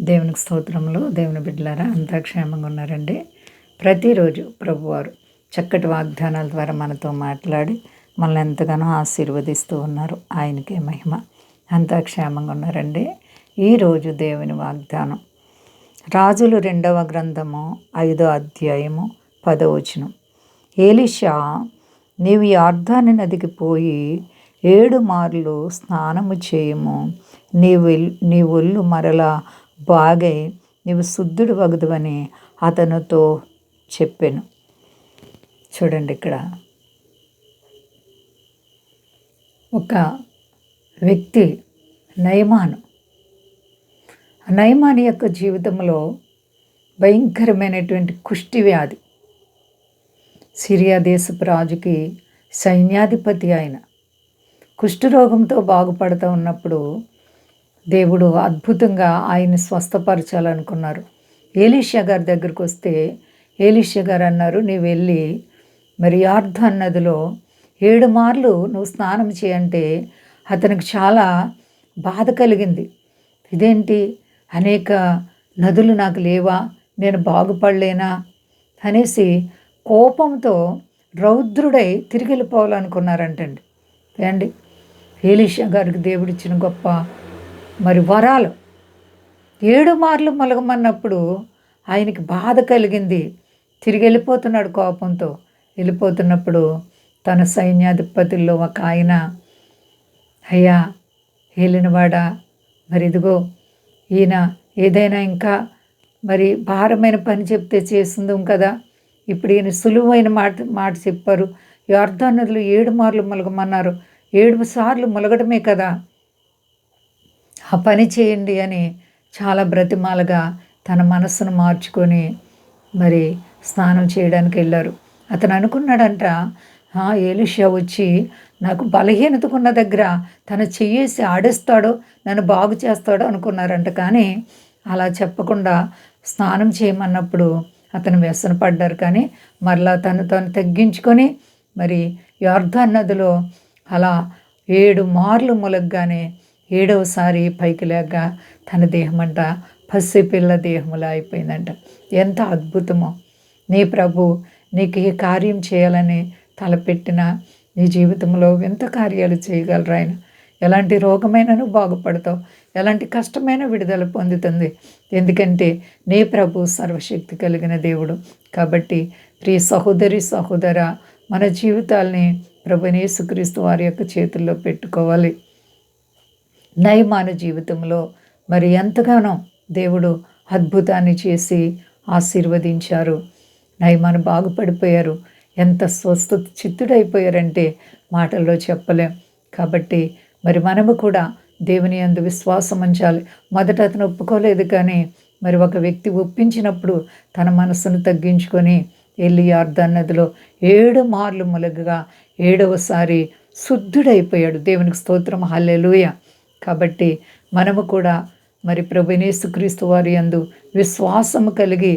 దేవునికి స్తోత్రములు. దేవుని బిడ్డలారా అంతా క్షేమంగా ఉన్నారండి. ప్రతిరోజు ప్రభువారు చక్కటి వాగ్దానాల ద్వారా మనతో మాట్లాడి మనల్ని ఎంతగానో ఆశీర్వదిస్తూ ఉన్నారు. ఆయనకే మహిమ. అంతా క్షేమంగా ఉన్నారండి. ఈరోజు దేవుని వాగ్దానం రాజులు 2వ గ్రంథము 5వ అధ్యాయము 10వ వచనం. ఎలీషా, నీవు యొర్దాను నదికి పోయి 7 మార్లు స్నానము చేయము, నీ ఒళ్ళు మరలా బాగై నీవు శుద్ధుడు వగదువని అతనితో చెప్పాను. చూడండి, ఇక్కడ ఒక వ్యక్తి నయమాను యొక్క జీవితంలో భయంకరమైనటువంటి కుష్టి వ్యాధి, సిరియా దేశపు రాజుకి సైన్యాధిపతి ఆయన కుష్ఠరోగంతో బాగుపడుతూ ఉన్నప్పుడు దేవుడు అద్భుతంగా ఆయన్ని స్వస్థపరచాలనుకున్నారు. ఎలీషా గారి దగ్గరికి వస్తే ఎలీషా గారు అన్నారు, నీవు వెళ్ళి మరి యొర్దాను నదిలో 7 మార్లు నువ్వు స్నానం చేయంటే అతనికి చాలా బాధ కలిగింది. ఇదేంటి, అనేక నదులు నాకు లేవా, నేను బాగుపడలేనా అనేసి కోపంతో రౌద్రుడై తిరిగి వెళ్ళిపోవాలనుకున్నారంటండి. ఏండి, ఎలీషా గారికి దేవుడిచ్చిన గొప్ప మరి వరాలు 7 మార్లు మొలగమన్నప్పుడు ఆయనకి బాధ కలిగింది. తిరిగి వెళ్ళిపోతున్నాడు కోపంతో. వెళ్ళిపోతున్నప్పుడు తన సైన్యాధిపతుల్లో ఒక ఆయన, అయ్యా ఏలినవాడా, మరి ఇదిగో ఈయన ఏదైనా ఇంకా మరి భారమైన పని చెప్తే చేస్తుందాం కదా, ఇప్పుడు ఈయన సులువైన మాట చెప్పారు. యొర్దాను నదిలో 7 మార్లు మొలగమన్నారు, 7 సార్లు మొలగడమే కదా, ఆ పని చేయండి అని చాలా బ్రతిమాలగా తన మనస్సును మార్చుకొని మరి స్నానం చేయడానికి వెళ్ళారు. అతను అనుకున్నాడంట, ఎలీషా వచ్చి నాకు బలహీనతకున్న దగ్గర తన చెయ్యేసి ఆడేస్తాడో, నన్ను బాగు చేస్తాడో అనుకున్నారంట. కానీ అలా చెప్పకుండా స్నానం చేయమన్నప్పుడు అతను వ్యసన పడ్డారు. కానీ మరలా తను తగ్గించుకొని మరి యొర్దాను నదిలో అలా 7 మార్లు మొలగ్గానే 7వసారి పైకి లేక తన దేహమంట పసిపిల్ల దేహములా అయిపోయిందంట. ఎంత అద్భుతమో! నీ ప్రభు నీకు ఏ కార్యం చేయాలని తలపెట్టినా నీ జీవితంలో వింత కార్యాలు చేయగలరు ఆయన. ఎలాంటి రోగమైనను బాగుపడతావు, ఎలాంటి కష్టమైన విడుదల పొందుతుంది. ఎందుకంటే నీ ప్రభు సర్వశక్తి కలిగిన దేవుడు. కాబట్టి ప్రియ సహోదరి సహోదర, మన జీవితాల్ని ప్రభువైన యేసుక్రీస్తు వారి యొక్క చేతుల్లో పెట్టుకోవాలి. నయమాను జీవితంలో మరి ఎంతగానో దేవుడు అద్భుతాన్ని చేసి ఆశీర్వదించారు. నయమాను బాగుపడిపోయారు. ఎంత స్వస్థ చిత్తుడైపోయారంటే మాటల్లో చెప్పలేం. కాబట్టి మరి మనము కూడా దేవుని యందు విశ్వాసం ఉంచాలి. మొదట అతను ఒప్పుకోలేదు, కానీ మరి ఒక వ్యక్తి ఒప్పించినప్పుడు తన మనస్సును తగ్గించుకొని వెళ్ళి యొర్దాను నదిలో 7 మార్లు ములగగా 7వసారి శుద్ధుడైపోయాడు. దేవునికి స్తోత్రం, హల్లెలూయా. కాబట్టి మనము కూడా మరి ప్రభువైన యేసుక్రీస్తు వారి యందు విశ్వాసము కలిగి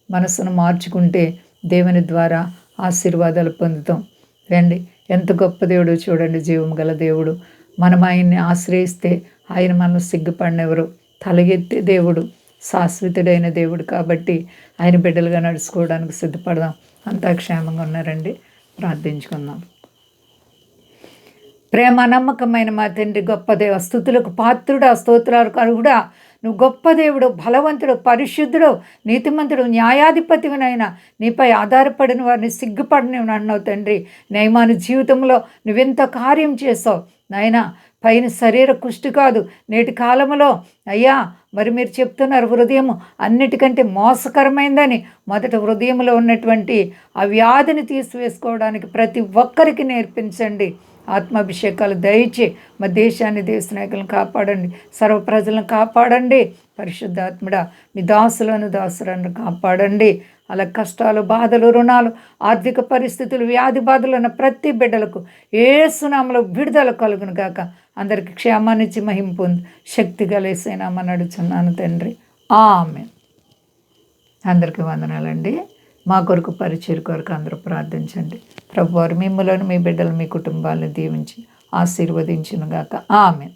మనసును మార్చుకుంటే దేవుని ద్వారా ఆశీర్వాదాలు పొందుతాం. రండి, ఎంత గొప్ప దేవుడు చూడండి, జీవం గల దేవుడు. మనం ఆయన్ని ఆశ్రయిస్తే ఆయన మనం సిగ్గుపడినెవరు. తలగెత్తే దేవుడు, శాశ్వతుడైన దేవుడు. కాబట్టి ఆయన బిడ్డలుగా నడుచుకోవడానికి సిద్ధపడదాం. అంతా క్షేమంగా ఉన్నారండి. ప్రార్థించుకుందాం. ప్రేమ నమ్మకమైన మా తండ్రి, గొప్ప దేవ, స్తుతులకు పాత్రుడా, స్తోత్రాలకు అర్హుడా, నువ్వు గొప్ప దేవుడు, బలవంతుడు, పరిశుద్ధుడు, నీతిమంతుడు, న్యాయాధిపతివినైనా నీపై ఆధారపడిన వారిని సిగ్గుపడిన అన్నావు తండ్రి. నయమాను జీవితంలో నువ్వెంత కార్యం చేసావు నాయనా. పైన శరీర కుష్టి కాదు, నేటి కాలంలో అయ్యా మరి మీరు చెప్తున్నారు హృదయం అన్నిటికంటే మోసకరమైందని. మొదట హృదయంలో ఉన్నటువంటి ఆ వ్యాధిని తీసివేసుకోవడానికి ప్రతి ఒక్కరికి నేర్పించండి. ఆత్మాభిషేకాలు దయచే మా దేశాన్ని, దేశ నాయకులను కాపాడండి. సర్వ ప్రజలను కాపాడండి. పరిశుద్ధాత్ముడా, మీ దాసులను కాపాడండి. అలా కష్టాలు, బాధలు, రుణాలు, ఆర్థిక పరిస్థితులు, వ్యాధి బాధలు ఉన్న ప్రతి బిడ్డలకు యేసు నామములో విడుదల కలుగును గాక. అందరికి క్షేమాన్నిచ్చి మహిమ పొంది శక్తి కలిసేనామని అడుగుచున్నాను తండ్రి, ఆమేన్. అందరికీ వందనాలండి. మా కొరకు పరిచయ కొరకు అందరూ ప్రార్థించండి. ప్రభువారు మిమ్మలను, మీ బిడ్డలు, మీ కుటుంబాలను దీవించి ఆశీర్వదించును గాక. ఆమేన్.